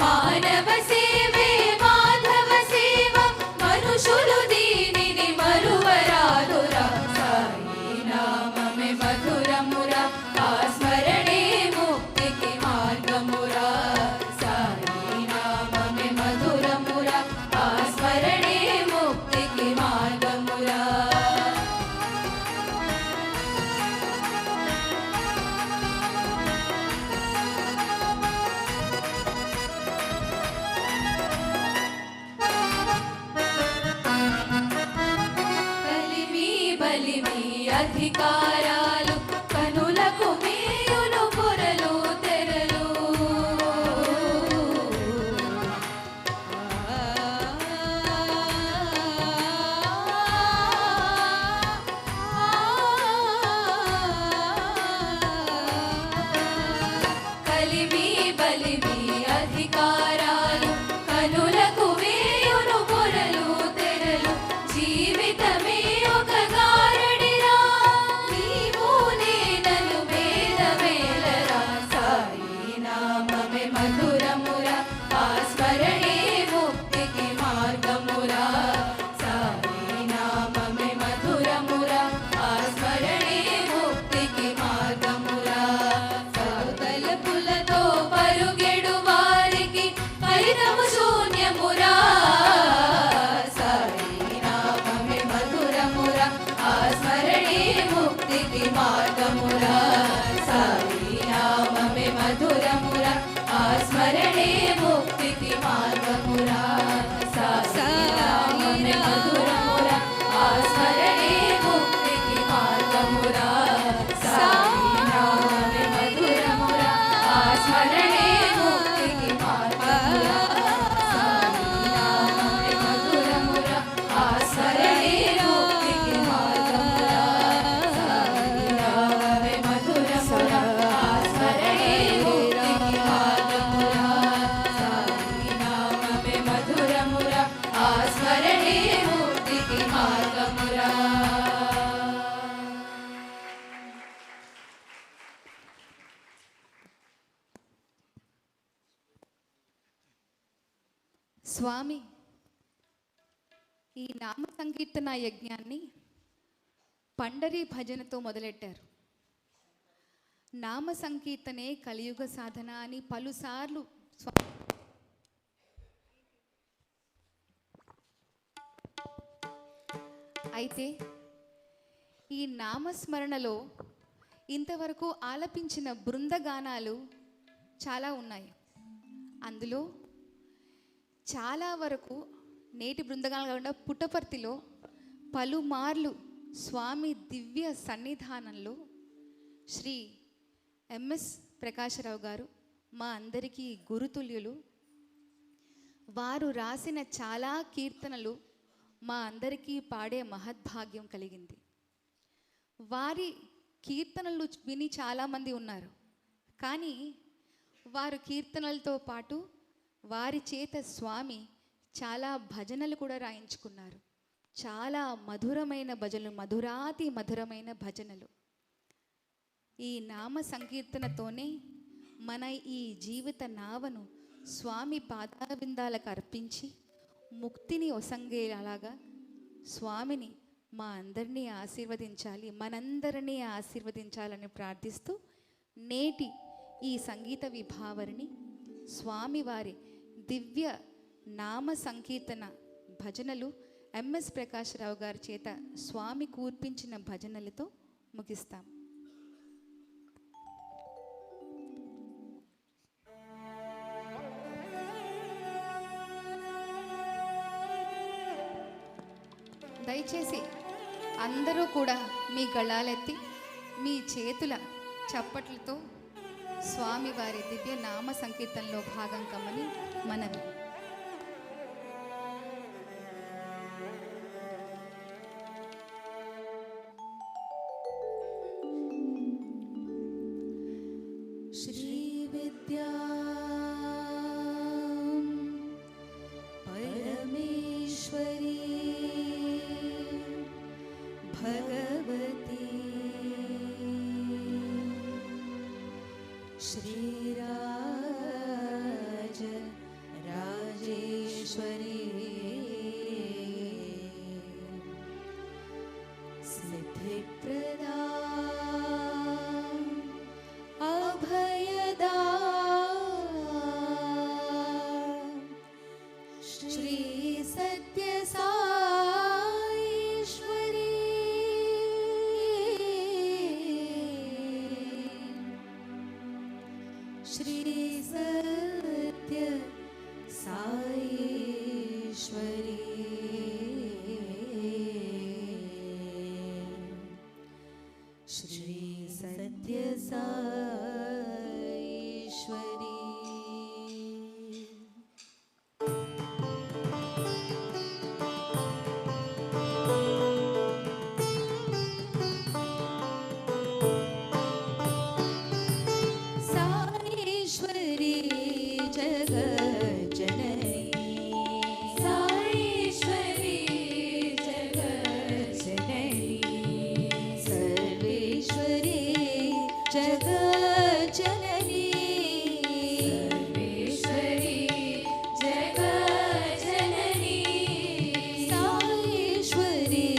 మానవ సేవే మాధవ సేవ మనుషులు దీనిని మరువరాదురా సాయి నామమే మధురమురా ఆ స్మరణే ముక్తికి మార్గమురా సాయి నామమే మధురమురా ఆ స్మరణే ముక్తికి మార్గమురా కలిమి బలిమి అధికారాలు కనులకు మేయును పొరలు తెరలు కలిమి బలిమి అధికారాలు కనులకు వేయును పొరలు తెరలు జీవితమే ఒక గారడిరా నీవు నేనను భేదమేలరా సాయి నామమే మధురమురా ఆ స్మరణే ముక్తికి మార్గమురా సాయి నామమే మధురమురా ఆ స్మరణే ముక్తికి మార్గమురా తలుపులతో పరుగెడు వారికి ఫలితము శూన్యమురా సాయి నామమే మధురమురా ఆ స్మరణే ముక్తికి మార్గమురా సాయి నామమే మధురమురా ఆ స్మరణే ముక్తికి మార్గమురా సాయి నామమే మధురమురా ఆ స్మరణే ముక్తికి మార్గమురా సాయి నామమే మధురమురా ఆ స్మరణే ముక్తికి మార్గమురా సాయి నామమే మధురమురా ఆ స్మరణే ముక్తికి మార్గమురా సాయి నామమే మధురమురా ఆ స్మరణే ముక్తికి మార్గమురా సాయి నామమే మధురమురా ఆ స్మరణే ముక్తికి మార్గమురా స్వామి ఈ నామ సంకీర్తన యజ్ఞాన్ని పండరీ భజనతో మొదలెట్టారు. నామ సంకీర్తనే కలియుగ సాధన అని పలుసార్లు అయితే ఈ నామస్మరణలో ఇంతవరకు ఆలపించిన బృందగానాలు చాలా ఉన్నాయి. అందులో చాలా వరకు నేటి బృందగానాలు కాకుండా పుట్టపర్తిలో పలుమార్లు స్వామి దివ్య సన్నిధానంలో శ్రీ ఎంఎస్ ప్రకాశరావు గారు మా అందరికీ గురుతుల్యులు. వారు రాసిన చాలా కీర్తనలు మా అందరికీ పాడే మహద్భాగ్యం కలిగింది. వారి కీర్తనలు విని చాలామంది ఉన్నారు, కానీ వారు కీర్తనలతో పాటు వారి చేత స్వామి చాలా భజనలు కూడా రాయించుకున్నారు. చాలా మధురమైన భజనలు, మధురాతి మధురమైన భజనలు. ఈ నామ సంకీర్తనతోనే మన ఈ జీవిత నావను స్వామి పాదావిందాలకు అర్పించి ముక్తిని ఒసంగేలాగా స్వామిని మా అందరినీ ఆశీర్వదించాలి, మనందరినీ ఆశీర్వదించాలని ప్రార్థిస్తూ నేటి ఈ సంగీత విభావరిని స్వామివారి దివ్య నామ సంకీర్తన భజనలు ఎంఎస్ ప్రకాశరావు గారి చేత స్వామి కూర్పించిన భజనలతో ముగిస్తాం. దయచేసి అందరూ కూడా మీ గళాలెత్తి మీ చేతుల చప్పట్లతో స్వామివారి దివ్య నామ సంకీర్తనలో భాగం కమ్మని మనవి. श्रीराज राजेश्वरी सिद्धिप्रदा अभयदा श्री सत्यसाईश्वरी श्री सत्य साईश्वरी श्री सत्य साईश्वरी साईश्वरी जगज्जननी साईश्वरी जगज्जननी सर्वेश्वरी जगज्जननी सर्वेश्वरी जगज्जननी साईश्वरी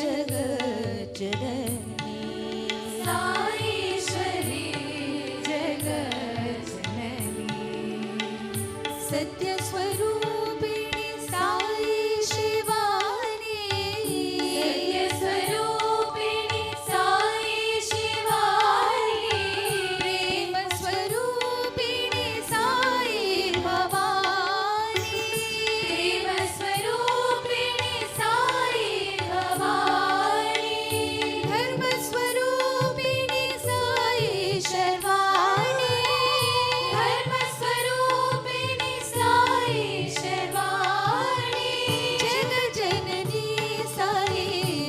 जगज्जननी साईश्वरी जगज्जननी सत्यस्वरूपिणी साई शिवानी सत्यस्वरूपिणी साई शिवानी प्रेम स्वरूपिणी साई भवानी प्रेमस्वरूपिणी साई भवानी धर्म स्वरूपिणी साई शर्वाणी धर्मस्वरूपिणी साई शर्वाणी जगजननी साई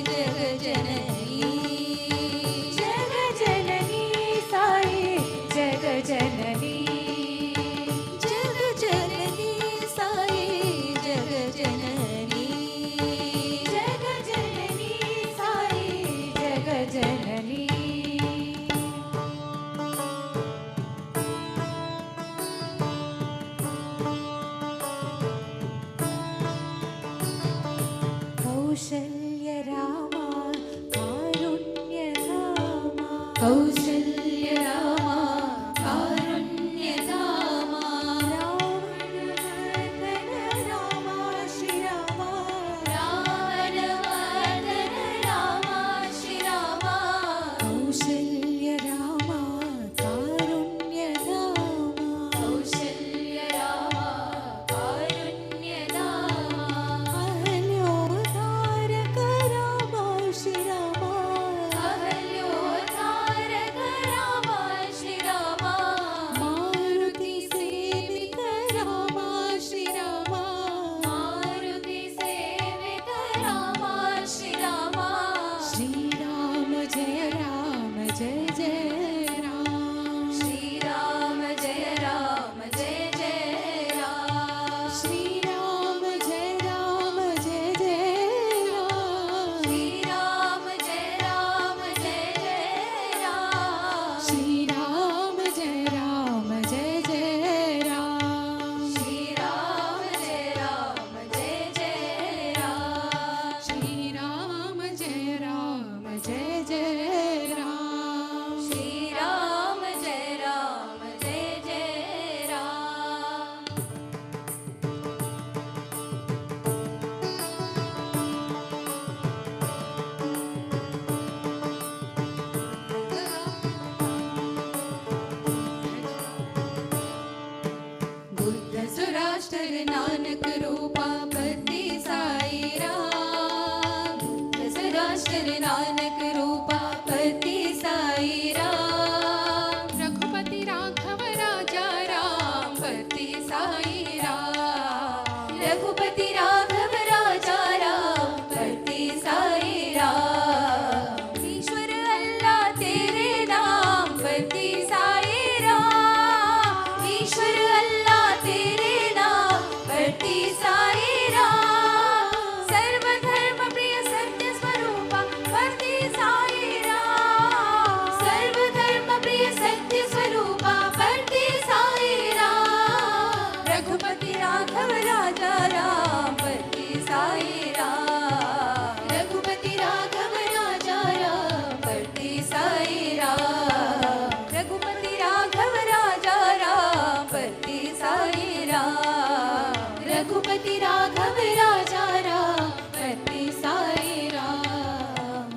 जगजननी जगजननी साई जगजननी जगजननी साई जगजननी जगजननी साई जगजननी कौशल्य रामा कारुण्य रामा कौसल्य रामा कारुण्य धामा रावणमर्दन रामा श्रीरामा रावणमर्दन रामा श्रीरामा कौशल्य रामा कारुण्य रामा कौसल्य रामा कारुण्य धामा अहल्योद्धारक रामा श्रीरामा अहल्योद्धारक रामा श्रीरामा मारुति सेविक रामा श्रीरामा मारुति सेविक रामा श्रीरामा श्रीराम जय राम जय जय राम श्रीराम जय राम जय जय राम श्रीराम जय राम जय जय राम श्रीराम जय राम जय जय राम श्रीराम जय राम जय जय राम श्रीराम जय राम जय जय राम श्रीराम जय राम जय जय राम श्रीराम जय राम जय जय राम बुद्ध सुराष्ट्र नानक रूपा पति साई राम बुद्ध सुराष्ट्र नानक रूपा पति साई राम रघुपति राघव राजा राम पति साई राम रघुपति राघव राजा राम पति साई राम ईश्वर अल्लाह तेरे नाम पति साई राम ईश्वर अल्लाह तेरे नाम पति साई राम सर्वधर्म प्रिय सत्य स्वरूपा पति साई राम सर्वधर्म प्रिय सत्य स्वरूपा राघव राजा राम पति साई राम।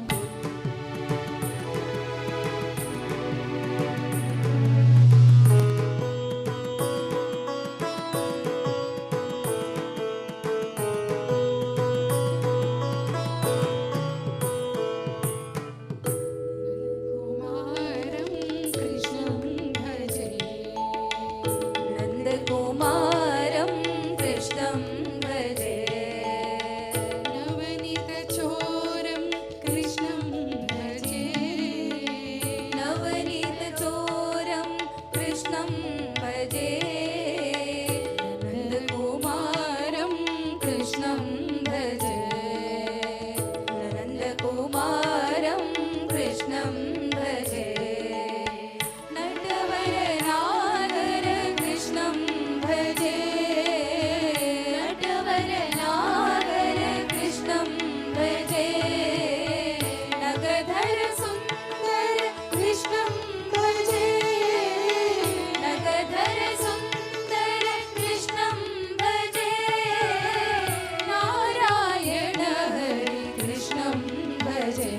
कुमारं कृष्णं भजे नन्दकुमारं कृष्णं भजे नवनीतचोरं कृष्णं भजे नवनीतचोरं कृष्णं भजे नन्दकुमारं कृष्णं भजे नन्दकुमारं कृष्णं भजे नटवरनागर कृष्णं भजे नटवरनागर कृष्णं भजे नगधर सुन्दर कृष्णं भजे नगधर सुन्दर कृष्णं भजे नारायण हरि कृष्णं भजे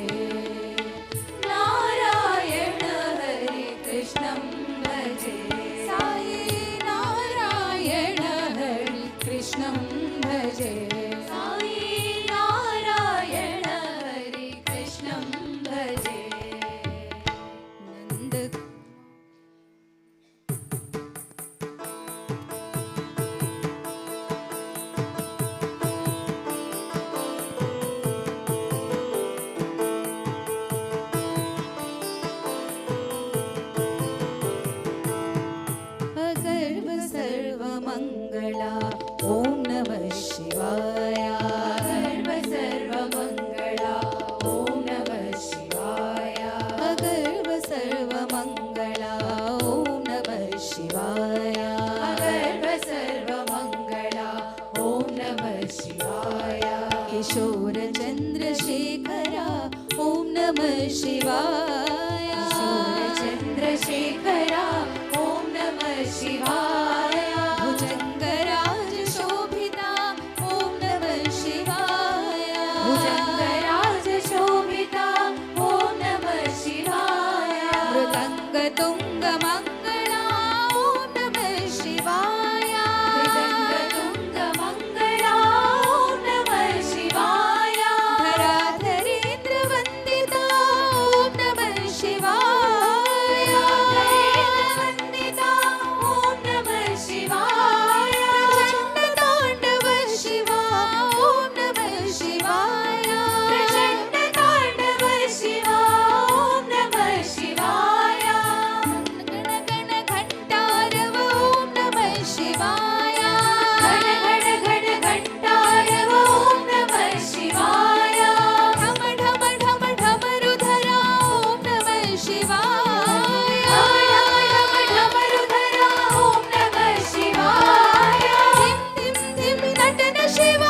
नारायण हरि कृष्णं भजे साई नारायण हरि कृष्णं भजे साई नारायण हरि कृष्णं भजे नंद अगर्व सर्वमङ्गला ॐ नमः शिवाय अगर्व सर्वमङ्गला ॐ नमः शिवाय अगर्व सर्वमङ्गला ॐ नमः शिवाय अगर्व सर्वमङ्गला ॐ नमः शिवाय किशोर चन्द्रशेखरा ॐ नमः शिवाय किशोर चन्द्रशेखरा ॐ नमः शिवाय भुजङ्गराज शोभिता ॐ नमः शिवाय भुजङ्गराज शोभिता ॐ नमः शिवाय मृदङ्गतुङ्गमङ्गला ॐ नमः शिवाय मृदङ्गतुङ्गमङ्गला ॐ नमः शिवाय धराधरेन्द्रवन्दिता ॐ नमः शिवाय धराधरेन्द्रवन्दिता ॐ नमः शिवाय प्रचण्डताण्डव शिवा ॐ नमः शिवाय प्रचण्डताण्डव शिवा ॐ नमः शिवाय गण गण घण्टारव ॐ नमः शिवाय गण गण गण घण्टारव ॐ नमः शिवाय ढम ढम ढम ढमरुधरा ॐ नमः शिवाय ढम ढम ढमरुधरा ॐ नमः शिवाय धिम धिम धिम नटन शिवा